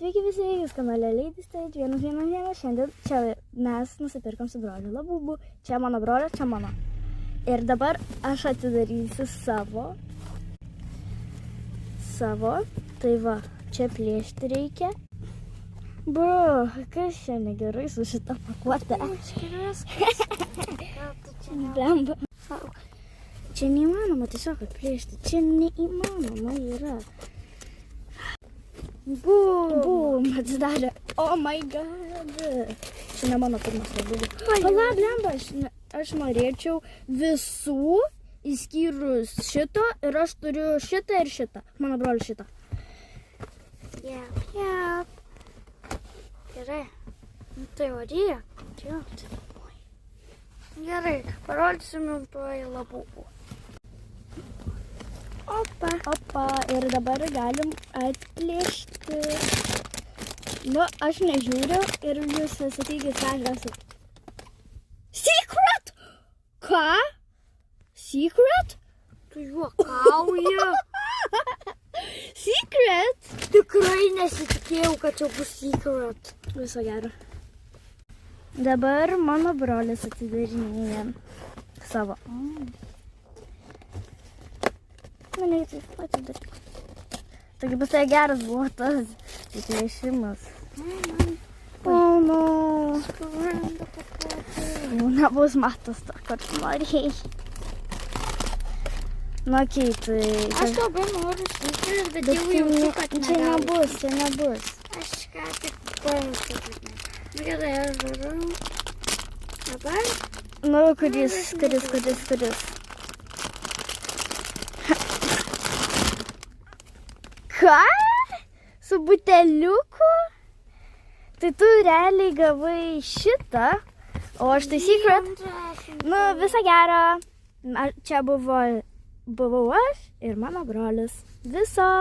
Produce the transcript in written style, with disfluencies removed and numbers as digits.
Sveiki visi, jūs kanale Lady Stage 111. Šiandien čia mes nusipirkom su broliu Labubu. Čia mano brolio, čia mano. Ir dabar aš atidarysiu savo. Tai va, čia plėšti reikia. Bro, kas čia negerai su šita pakuote? Blemba. Čia neįmanoma tiesiog atplėšti. Čia neįmanoma yra. Bum, atsidarė. Oh my god. Čia ne mano pirmas Labubu. Pala, blemba, aš norėčiau visų įskyrus šito ir aš turiu šitą ir šitą. Mano broliu šitą. Yeah. Gerai. Tai varyk. Gerai, parodysim jums tuoj Labubu. Opa, ir dabar galim atplėšti. Nu, aš nežiūriu ir jūs sakykit, ką aš gausiu. Secret? Ką? Secret? Tu juokauji. Secret? Tikrai nesitikėjau, kad čia bus secret. Viso gero. Dabar mano brolis atidarinėja savo. Mane taip atidaryk. Taigi bus tai geras buvo tas įplėšimas. Oh no. Nebus matas to, kad norėjai. Nu, okei, tai... Aš labai noriu secret, bet jau jaučiu, kad Čia nebus. Aš ką tik pajaučiu, kad ne. Nu, gerai, aš žiūriu. Dabar? Nu, kuris. Ką? Su buteliuku? Tai tu realiai gavai šitą, o aš tai secret. Nu, visą gerą. Čia buvau aš ir mano brolis. Viso.